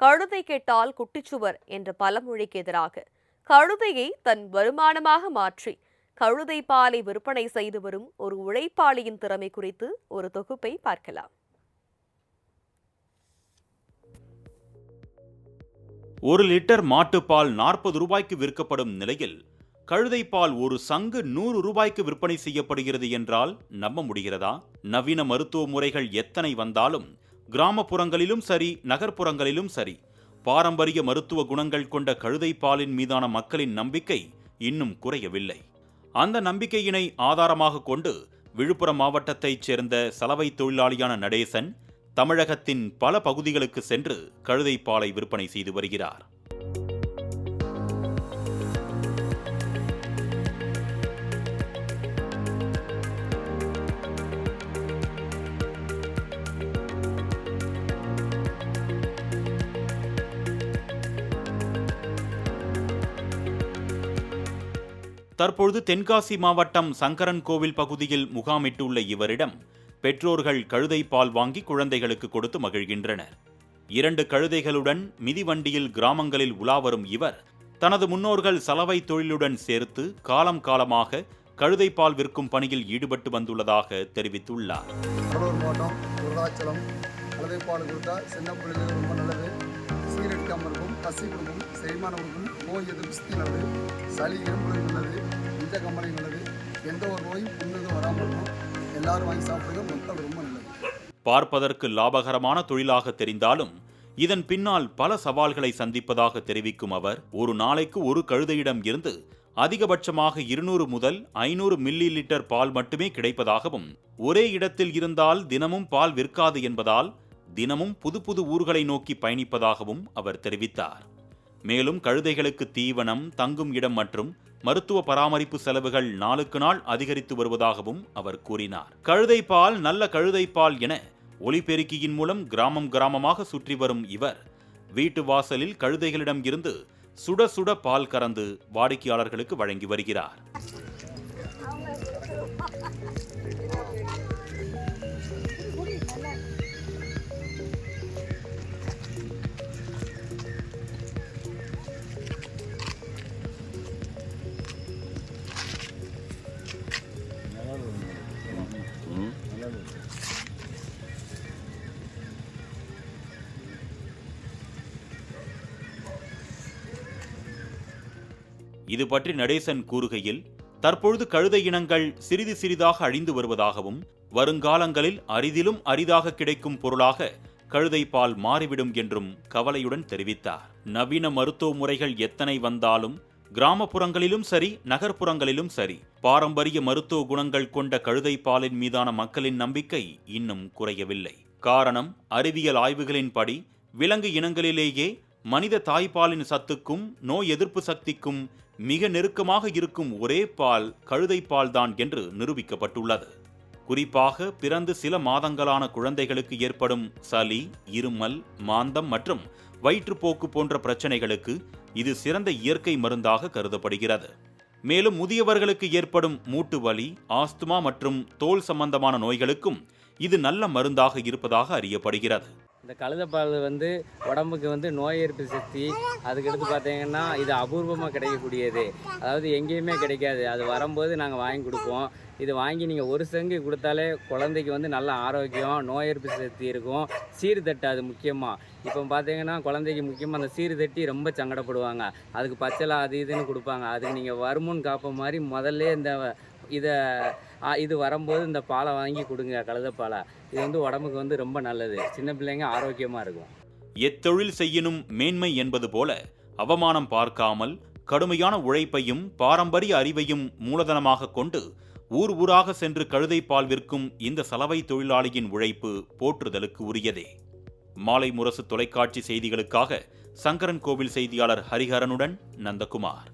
கழுதை கெட்டால் குட்டிச்சுவர் என்ற பழமொழிக்கு எதிராக கழுதையை தன் வருமானமாக மாற்றி கழுதை பாலை விற்பனை செய்து வரும் ஒரு உழைப்பாளியின் திறமை குறித்து ஒரு தொகுப்பை பார்க்கலாம். ஒரு லிட்டர் மாட்டுப்பால் 40 ரூபாய்க்கு விற்கப்படும் நிலையில் கழுதை பால் ஒரு சங்கு 100 ரூபாய்க்கு விற்பனை செய்யப்படுகிறது என்றால் நம்ப முடிகிறதா? நவீன மருத்துவ முறைகள் எத்தனை வந்தாலும் கிராமப்புறங்களிலும் சரி, நகர்ப்புறங்களிலும் சரி, பாரம்பரிய மருத்துவ குணங்கள் கொண்ட கழுதை பாலின் மீதான மக்களின் நம்பிக்கை இன்னும் குறையவில்லை. அந்த நம்பிக்கையினை ஆதாரமாக கொண்டு விழுப்புரம் மாவட்டத்தைச் சேர்ந்த சலவை தொழிலாளியான நடேசன் தமிழகத்தின் பல பகுதிகளுக்கு சென்று கழுதை பாலை விற்பனை செய்து வருகிறார். தற்பொழுது தென்காசி மாவட்டம் சங்கரன் கோவில் பகுதியில் முகாமிட்டுள்ள இவரிடம் பெற்றோர்கள் கழுதை பால் வாங்கி குழந்தைகளுக்கு கொடுத்து மகிழ்கின்றனர். 2 கழுதைகளுடன் மிதிவண்டியில் கிராமங்களில் உலாவரும் இவர் தனது முன்னோர்கள் சலவை தொழிலுடன் சேர்த்து காலம் காலமாக கழுதை பால் விற்கும் பணியில் ஈடுபட்டு வந்துள்ளதாக தெரிவித்துள்ளார். கழுதை பால் கொடுத்தா சின்ன பிள்ளைகளுக்கு ரொம்ப நல்லது. சீரடிக்காமல் இருக்கும், பசி கொடுக்கும், செரிமானம் கொடுக்கும், நோய் எதிர்ப்பு சக்தி நல்லது, சளி இரும்புகள் நல்லது, இந்த கம்பளை நல்லது, எந்த ஒரு நோயும் முன்னதும் வராமல் இருக்கும். எல்லாரும் வாங்கி சாப்பிடுங்க, மக்கள் ரொம்ப நல்லது. பார்ப்பதற்கு லாபகரமான தொழிலாக தெரிந்தாலும் இதன் பின்னால் பல சவால்களை சந்திப்பதாக தெரிவிக்கும் அவர், ஒரு நாளைக்கு ஒரு கழுதையிடம் இருந்து அதிகபட்சமாக 200 முதல் 500 மில்லி லிட்டர் பால் மட்டுமே கிடைப்பதாகவும், ஒரே இடத்தில் இருந்தால் தினமும் பால் விற்காது என்பதால் தினமும் புது புது ஊர்களை நோக்கி பயணிப்பதாகவும் அவர் தெரிவித்தார். மேலும் கழுதைகளுக்கு தீவனம், தங்கும் இடம் மற்றும் மருத்துவ பராமரிப்பு செலவுகள் நாளுக்கு நாள் அதிகரித்து வருவதாகவும் அவர் கூறினார். கழுதை பால், நல்ல கழுதை பால் என ஒலிபெருக்கியின் மூலம் கிராமம் கிராமமாக சுற்றி வரும் இவர் வீட்டு வாசலில் கழுதைகளிடம் இருந்து சுட சுட பால் கறந்து வாடிக்கையாளர்களுக்கு வழங்கி வருகிறார். இது பற்றி நடேசன் கூறுகையில், தற்பொழுது கழுதை இனங்கள் சிறிது சிறிதாக அழிந்து வருவதாகவும், வருங்காலங்களில் அரிதிலும் அரிதாக கிடைக்கும் பொருளாக கழுதை பால் மாறிவிடும் என்றும் கவலையுடன் தெரிவித்தார். நவீன மருத்துவ முறைகள் எத்தனை வந்தாலும் கிராமப்புறங்களிலும் சரி, நகர்ப்புறங்களிலும் சரி, பாரம்பரிய மருத்துவ குணங்கள் கொண்ட கழுதை பாலின் மீதான மக்களின் நம்பிக்கை இன்னும் குறையவில்லை. காரணம், அறிவியல் ஆய்வுகளின்படி விலங்கு இனங்களிலேயே மனித தாய்ப்பாலின் சத்துக்கும் நோய் எதிர்ப்பு சக்திக்கும் மிக நெருக்கமாக இருக்கும் ஒரே பால் கழுதை பால் தான் என்று நிரூபிக்கப்பட்டுள்ளது. குறிப்பாக பிறந்து சில மாதங்களான குழந்தைகளுக்கு ஏற்படும் சளி, இருமல், மாந்தம் மற்றும் வயிற்றுப்போக்கு போன்ற பிரச்சனைகளுக்கு இது சிறந்த இயற்கை மருந்தாக கருதப்படுகிறது. மேலும் முதியவர்களுக்கு ஏற்படும் மூட்டு வலி, ஆஸ்துமா மற்றும் தோல் சம்பந்தமான நோய்களுக்கும் இது நல்ல மருந்தாக இருப்பதாக அறியப்படுகிறது. இந்த கழுதைப்பால் உடம்புக்கு நோய் எதிர்ப்பு சக்தி, அதுக்கடுத்து பார்த்தீங்கன்னா இது அபூர்வமாக கிடைக்கக்கூடியது. அதாவது எங்கேயுமே கிடைக்காது. அது வரும்போது நாங்கள் வாங்கி கொடுப்போம். இது வாங்கி நீங்கள் ஒரு சங்கு கொடுத்தாலே குழந்தைக்கு நல்ல ஆரோக்கியம், நோய் எதிர்ப்பு சக்தி இருக்கும். சீர் தட்டாது முக்கியமாக. இப்போ பார்த்தீங்கன்னா குழந்தைக்கு முக்கியமாக அந்த சீர் தட்டி ரொம்ப சங்கடப்படுவாங்க. அதுக்கு பச்சளை அது இதுன்னு கொடுப்பாங்க. அதுக்கு நீங்கள் வருமுன் காப்ப மாதிரி முதல்ல இது வரும்போது இந்த பாலை வாங்கி கொடுங்க, கழுதைப்பாலை. இது உடம்புக்கு ரொம்ப நல்லது. சின்ன பிள்ளைங்க ஆரோக்கியமாக இருக்கும். எத்தொழில் செய்யினும் மேன்மை என்பது போல அவமானம் பார்க்காமல் கடுமையான உழைப்பையும் பாரம்பரிய அறிவையும் மூலதனமாக கொண்டு ஊர் ஊராக சென்று கழுதை பால் விற்கும் இந்த சலவை தொழிலாளியின் உழைப்பு போற்றுதலுக்கு உரியதே. மாலை முரசு தொலைக்காட்சி செய்திகளுக்காக சங்கரன் கோவில் செய்தியாளர் ஹரிஹரனுடன் நந்தகுமார்.